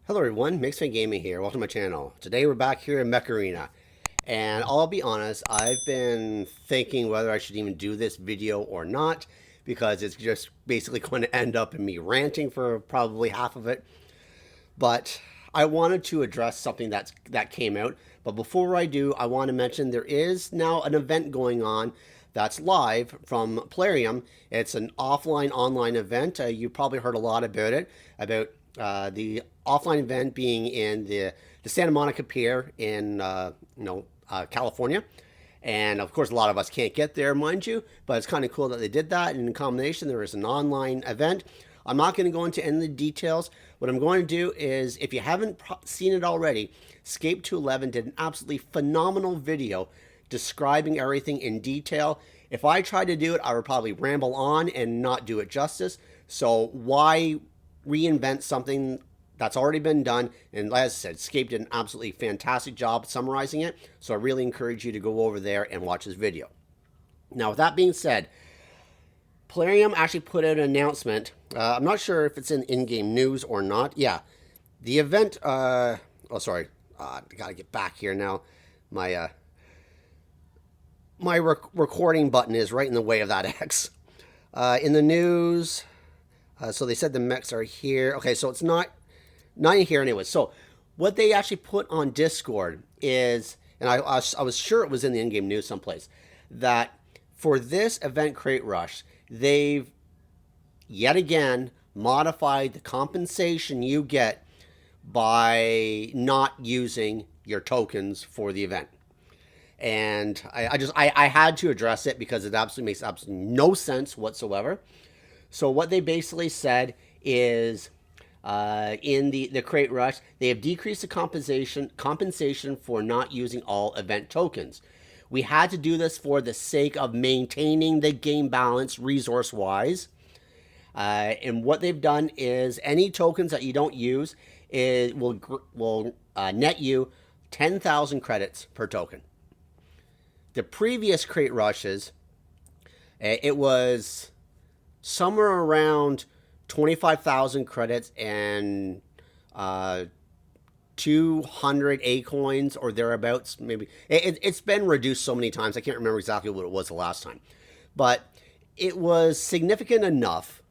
Hello everyone, Mixfant Gaming here. Welcome to my channel. Today we're back here in Mech Arena. And I'll be honest, I've been thinking whether I should even do this video or not, because it's just basically going to end up in me ranting for probably half of it. But I wanted to address something that came out. But before I do, I want to mention there is now an event going on that's live from Plarium. It's an offline online event. You probably heard a lot about it, about the offline event being in the Santa Monica Pier in California. And of course, a lot of us can't get there, mind you, but it's kind of cool that they did that. And in combination, there is an online event. I'm not going to go into any of the details. What I'm going to do is, if you haven't seen it already, Scape 211 did an absolutely phenomenal video describing everything in detail. If I tried to do it, I would probably ramble on and not do it justice. So why reinvent something that's already been done? And as I said, Scape did an absolutely fantastic job summarizing it. So I really encourage you to go over there and watch this video. Now, with that being said, Plarium actually put out an announcement. I'm not sure if it's in-game news or not. Yeah, the event, I gotta get back here now. My recording button is right in the way of that X. In the news, so they said the mechs are here. Okay, so it's not in here anyway. So what they actually put on Discord is, and I was sure it was in the in-game news someplace, that for this event crate rush, they've yet again modified the compensation you get by not using your tokens for the event. And I had to address it because it absolutely makes absolutely no sense whatsoever. So what they basically said is, in the crate rush, they have decreased the compensation for not using all event tokens. We had to do this for the sake of maintaining the game balance resource-wise. And what they've done is any tokens that you don't use will net you 10,000 credits per token. The previous crate rushes, it was somewhere around 25,000 credits and 200 A coins or thereabouts. Maybe it's been reduced so many times I can't remember exactly what it was the last time, but it was significant enough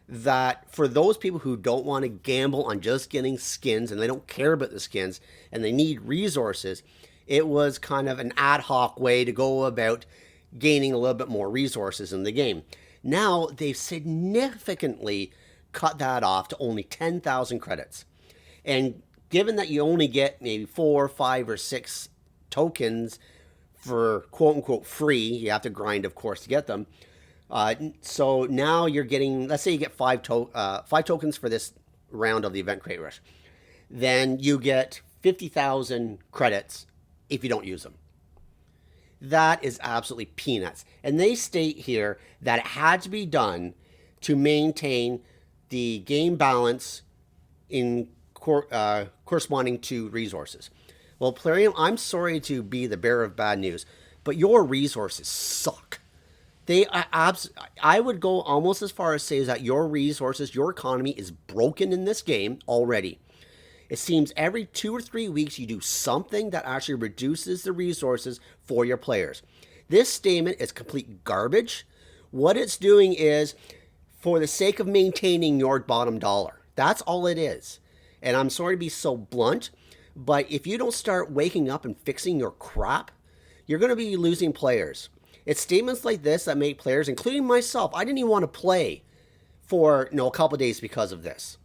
that for those people who don't want to gamble on just getting skins and they don't care about the skins and they need resources, it was kind of an ad hoc way to go about gaining a little bit more resources in the game. Now they've significantly cut that off to only 10,000 credits. And given that you only get maybe 4, 5, or 6 tokens for quote-unquote free, you have to grind, of course, to get them. So now you're getting, let's say you get 5 tokens for this round of the event crate rush. Then you get 50,000 credits if you don't use them. That is absolutely peanuts. And they state here that it had to be done to maintain the game balance in corresponding to resources. Well, Plarium, I'm sorry to be the bearer of bad news, but your resources suck. I would go almost as far as say that your resources, your economy is broken in this game already. It seems every 2 or 3 weeks you do something that actually reduces the resources for your players. This statement is complete garbage. What it's doing is for the sake of maintaining your bottom dollar. That's all it is. And I'm sorry to be so blunt, but if you don't start waking up and fixing your crap, you're going to be losing players. It's statements like this that make players, including myself, I didn't even want to play for a couple of days because of this.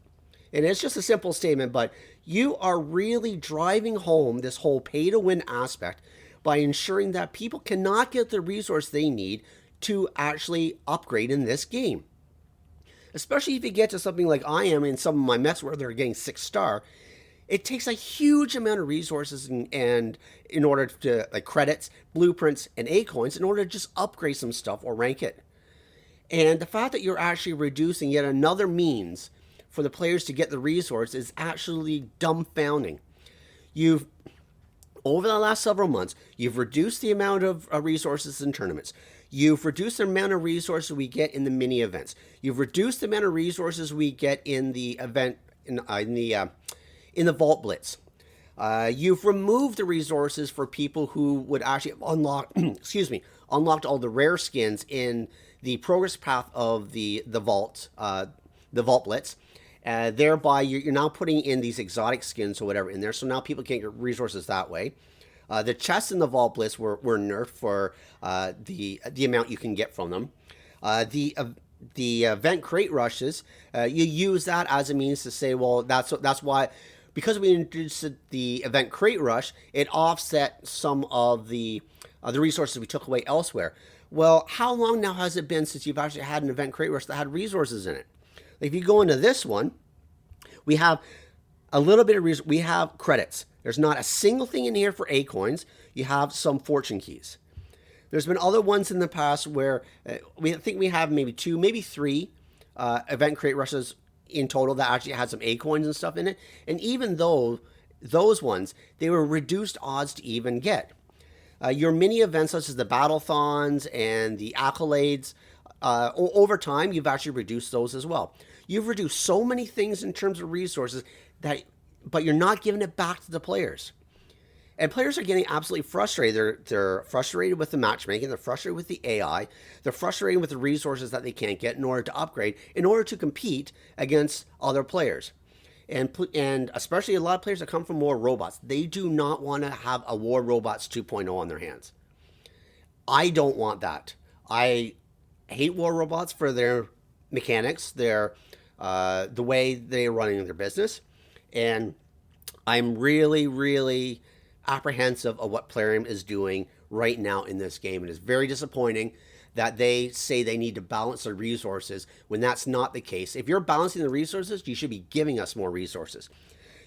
And it's just a simple statement, but you are really driving home this whole pay-to-win aspect by ensuring that people cannot get the resource they need to actually upgrade in this game. Especially if you get to something like I am in some of my mechs where they're getting 6-star, it takes a huge amount of resources and in order to, like, credits, blueprints, and A coins in order to just upgrade some stuff or rank it. And the fact that you're actually reducing yet another means for the players to get the resource is actually dumbfounding. Over the last several months, you've reduced the amount of resources in tournaments. You've reduced the amount of resources we get in the mini events. You've reduced the amount of resources we get in the event in in the Vault Blitz. You've removed the resources for people who would actually unlock, unlocked all the rare skins in the progress path of the Vault Blitz. Thereby, you're now putting in these exotic skins or whatever in there, so now people can't get resources that way. The chests in the Vault Blitz were nerfed for the amount you can get from them. The event crate rushes, you use that as a means to say, well, that's why, because we introduced the event crate rush, it offset some of the resources we took away elsewhere. Well, how long now has it been since you've actually had an event crate rush that had resources in it? If you go into this one, we have a little bit of we have credits. There's not a single thing in here for A coins. You have some fortune keys. There's been other ones in the past where we think we have maybe 2, maybe 3 event crate rushes in total that actually had some A coins and stuff in it. And even though those ones, they were reduced odds to even get. Your mini events such as the Battlethons and the Accolades, over time, you've actually reduced those as well. You've reduced so many things in terms of resources but you're not giving it back to the players. And players are getting absolutely frustrated. They're frustrated with the matchmaking. They're frustrated with the AI. They're frustrated with the resources that they can't get in order to upgrade, in order to compete against other players. And especially a lot of players that come from War Robots, they do not want to have a War Robots 2.0 on their hands. I don't want that. I hate War Robots for their mechanics, the way they're running their business. And I'm really, really apprehensive of what Plarium is doing right now in this game. It is very disappointing that they say they need to balance their resources when that's not the case. If you're balancing the resources, you should be giving us more resources.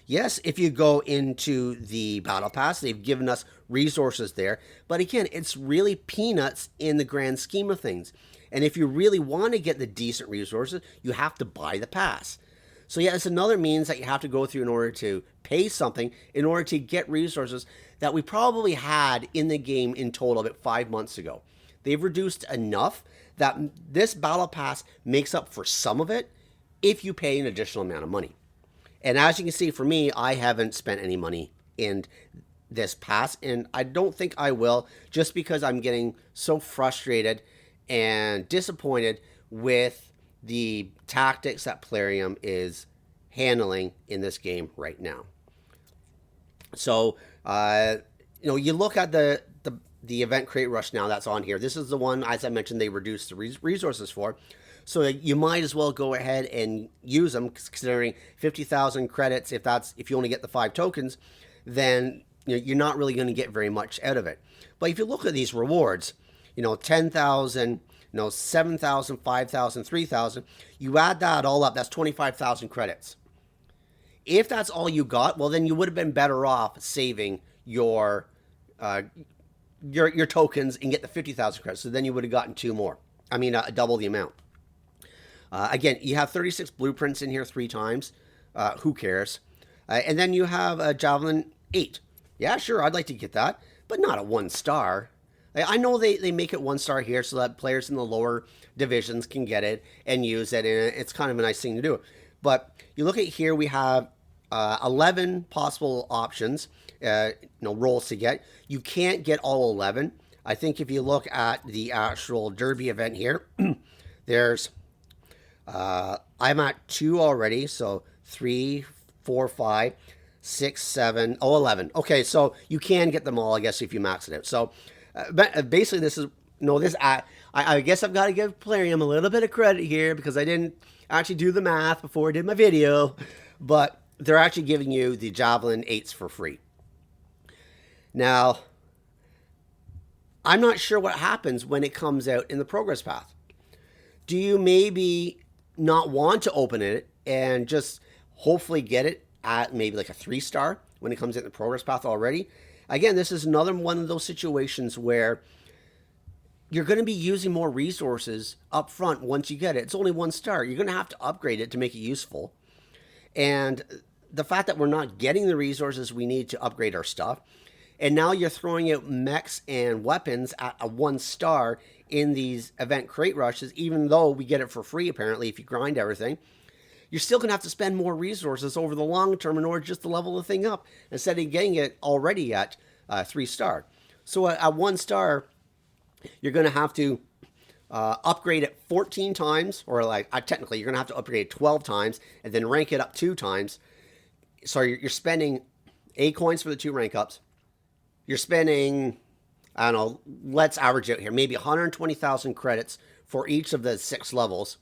Yes, if you go into the Battle Pass, they've given us resources there. But again, it's really peanuts in the grand scheme of things. And if you really want to get the decent resources, you have to buy the pass. So yeah, it's another means that you have to go through in order to pay something in order to get resources that we probably had in the game in total about 5 months ago. They've reduced enough that this Battle Pass makes up for some of it if you pay an additional amount of money. And as you can see, for me, I haven't spent any money in this pass, and I don't think I will, just because I'm getting so frustrated and disappointed with the tactics that Plarium is handling in this game right now. So, you look at the event crate rush now that's on here. This is the one, as I mentioned, they reduced the resources for. So you might as well go ahead and use them, considering 50,000 credits. If you only get the 5 tokens, then you're not really going to get very much out of it. But if you look at these rewards, 10,000, 7,000, 5,000, 3,000, you add that all up, that's 25,000 credits. If that's all you got, well, then you would have been better off saving your tokens and get the 50,000 credits. So then you would have gotten 2 more. Double the amount. Again, you have 36 blueprints in here 3 times. Who cares? And then you have a Javelin 8. Yeah, sure, I'd like to get that, but not a 1 star. I know they make it 1 star here so that players in the lower divisions can get it and use it, and it's kind of a nice thing to do. But you look at here, we have 11 possible options, roles to get. You can't get all 11. I think if you look at the actual Derby event here, there's I'm at 2 already, so 3, 4, 5, 6, 7, 11. Okay, so you can get them all, I guess, if you max it out. So basically, this is I guess I've got to give Plarium a little bit of credit here because I didn't actually do the math before I did my video, but they're actually giving you the Javelin 8s for free. Now, I'm not sure what happens when it comes out in the progress path. Do you maybe not want to open it and just hopefully get it at maybe like a 3 star when it comes in the progress path already? Again, this is another one of those situations where you're going to be using more resources up front once you get it. It's only 1 star. You're going to have to upgrade it to make it useful. And the fact that we're not getting the resources we need to upgrade our stuff, and now you're throwing out mechs and weapons at a 1 star in these event crate rushes, even though we get it for free apparently if you grind everything, you're still going to have to spend more resources over the long term in order just to level the thing up instead of getting it already at 3-star. So at 1-star, you're going to have to upgrade it 14 times, or like technically you're going to have to upgrade it 12 times and then rank it up 2 times. So you're spending A coins for the 2 rank ups. You're spending, I don't know, let's average it here, maybe 120,000 credits for each of the 6 levels.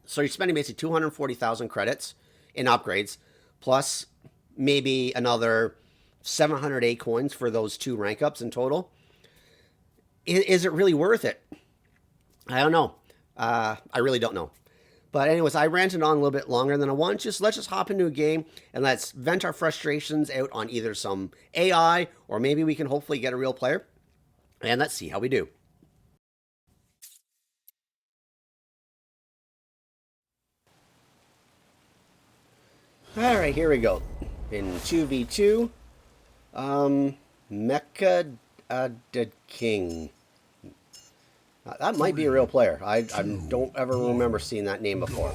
So you're spending basically 240,000 credits in upgrades, plus maybe another 700 A coins for those 2 rank ups in total. Is it really worth it? I don't know. I really don't know. But anyways, I ranted on a little bit longer than I want. Let's just hop into a game and let's vent our frustrations out on either some AI or maybe we can hopefully get a real player. And let's see how we do. All right, here we go. In 2v2, Mecha King. That might be a real player. I don't ever remember seeing that name before.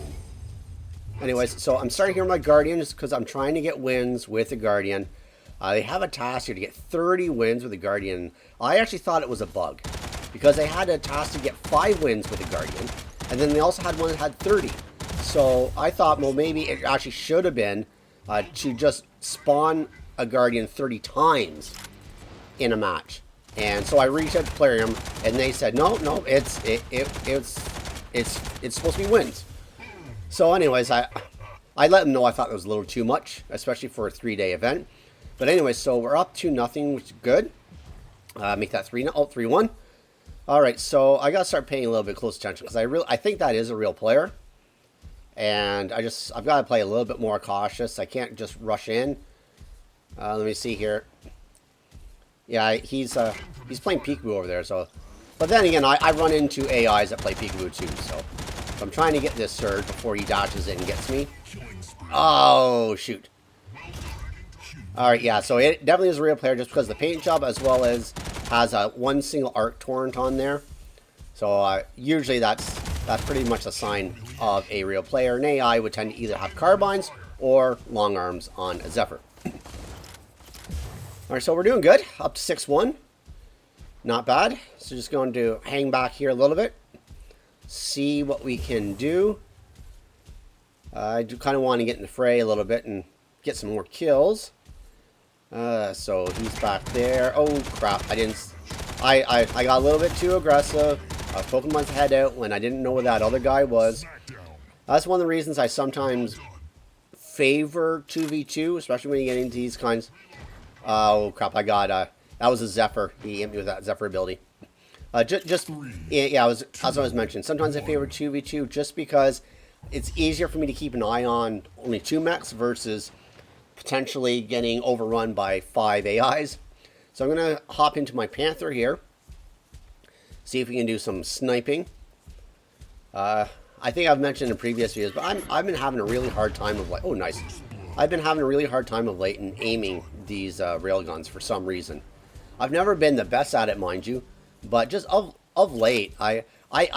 Anyways, so I'm starting here with my Guardian just because I'm trying to get wins with the Guardian. They have a task here to get 30 wins with the Guardian. I actually thought it was a bug because they had a task to get 5 wins with the Guardian. And then they also had one that had 30. So I thought, well, maybe it actually should have been to just spawn a Guardian 30 times in a match. And so I reached out to Plarium, and they said, no, it's supposed to be wins. So anyways, I let them know I thought it was a little too much, especially for a 3-day event. But anyways, so we're up to nothing, which is good. Make that 3-1. All right, so I gotta start paying a little bit close attention because I think that is a real player, and I've got to play a little bit more cautious. I can't just rush in. Let me see here. Yeah, he's playing peekaboo over there. So, but then again, I run into AIs that play peekaboo too. So I'm trying to get this surge before he dodges it and gets me. Oh shoot! All right, yeah. So it definitely is a real player just because of the paint job, as well as has one single arc torrent on there. So usually that's pretty much a sign of a real player. An AI would tend to either have carbines or long arms on a Zephyr. All right, so we're doing good. Up to 6-1. Not bad. So just going to hang back here a little bit. See what we can do. I do kind of want to get in the fray a little bit and get some more kills. So he's back there. Oh, crap. I got a little bit too aggressive. I was poking my head out when I didn't know where that other guy was. That's one of the reasons I sometimes favor 2v2, especially when you get into these kinds. Oh crap! I got that was a Zephyr. He hit me with that Zephyr ability. Yeah. As I was mentioning, sometimes I favor 2v2 just because it's easier for me to keep an eye on only 2 mechs versus potentially getting overrun by 5 AIs. So I'm gonna hop into my Panther here. See if we can do some sniping. I think I've mentioned in previous videos, but I've been having a really hard time of like. Oh, nice. I've been having a really hard time of late in aiming these railguns for some reason. I've never been the best at it, mind you, but just of late, I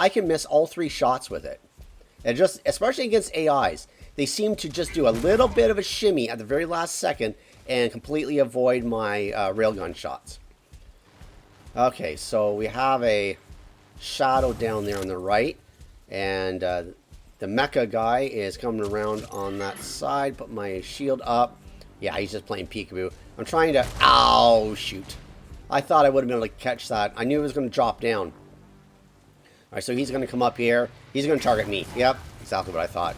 can miss all 3 shots with it. And just, especially against AIs, they seem to just do a little bit of a shimmy at the very last second and completely avoid my railgun shots. Okay, so we have a shadow down there on the right, and the mecha guy is coming around on that side. Put my shield up. Yeah, he's just playing peekaboo. I'm trying to... Ow, shoot. I thought I would have been able to catch that. I knew it was going to drop down. Alright, so he's going to come up here. He's going to target me. Yep, exactly what I thought.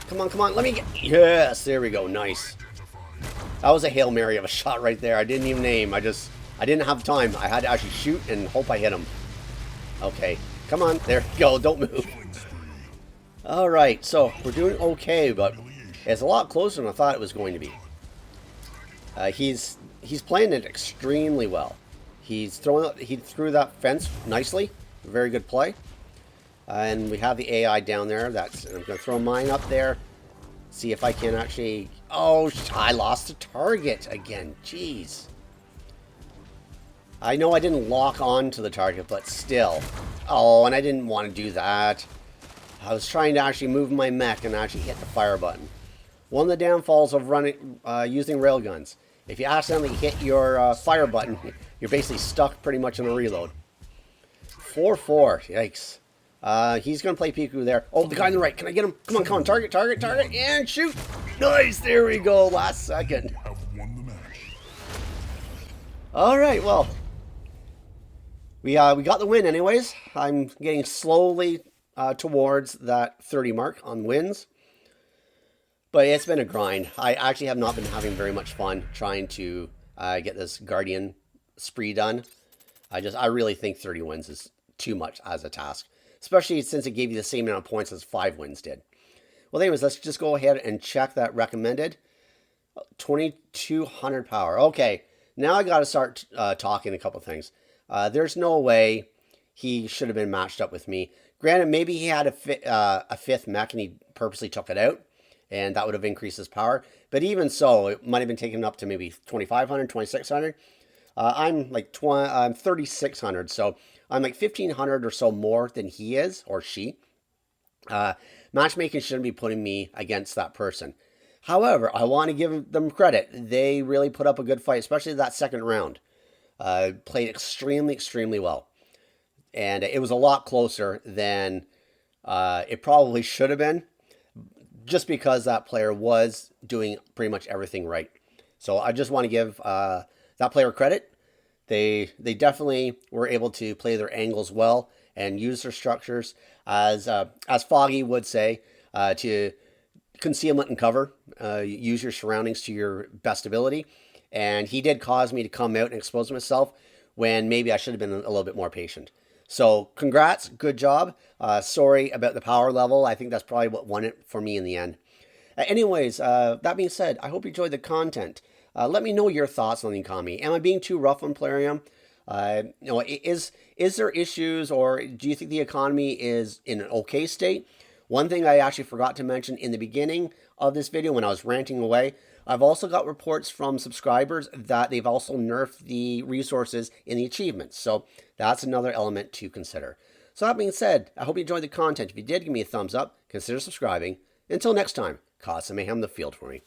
Come on, let me get... Yes, there we go. Nice. That was a Hail Mary of a shot right there. I didn't even aim. I didn't have time. I had to actually shoot and hope I hit him. Okay, come on. There you go. Don't move. Alright, so we're doing okay, but it's a lot closer than I thought it was going to be. He's playing it extremely well. He threw that fence nicely. Very good play. And we have the AI down there. I'm going to throw mine up there. See if I can actually... Oh, I lost the target again. Jeez. I know I didn't lock on to the target, but still. Oh, and I didn't want to do that. I was trying to actually move my mech and actually hit the fire button. One of the downfalls of running using railguns. If you accidentally hit your fire button, you're basically stuck pretty much in a reload. 4-4. Yikes. He's going to play Piku there. Oh, the guy on the right. Can I get him? Come on, come on. Target, target, target. And shoot. Nice. There we go. Last second. All right. Well, we got the win anyways. I'm getting slowly towards that 30 mark on wins. But it's been a grind. I actually have not been having very much fun trying to get this Guardian spree done. I really think 30 wins is too much as a task, especially since it gave you the same amount of points as 5 wins did. Well, anyways, let's just go ahead and check that recommended. 2200 power. Okay, now I got to start talking a couple things. There's no way he should have been matched up with me. Granted, maybe he had a fifth mech and he purposely took it out, and that would have increased his power. But even so, it might have been taken up to maybe 2,500, 2,600. I'm like I'm 3,600, so I'm like 1,500 or so more than he is, or she. Matchmaking shouldn't be putting me against that person. However, I want to give them credit. They really put up a good fight, especially that second round. Played extremely, extremely well. And it was a lot closer than it probably should have been, just because that player was doing pretty much everything right. So I just want to give that player credit. They definitely were able to play their angles well and use their structures, as Foggy would say, to concealment and cover. Use your surroundings to your best ability. And he did cause me to come out and expose myself when maybe I should have been a little bit more patient. So congrats, good job. Sorry about the power level. I think that's probably what won it for me in the end. Anyways, that being said, I hope you enjoyed the content. Let me know your thoughts on the economy. Am I being too rough on Plarium? Is there issues, or do you think the economy is in an okay state? One thing I actually forgot to mention in the beginning of this video when I was ranting away, I've also got reports from subscribers that they've also nerfed the resources in the achievements. So that's another element to consider. So that being said, I hope you enjoyed the content. If you did, give me a thumbs up. Consider subscribing. Until next time, cause some mayhem in the field for me.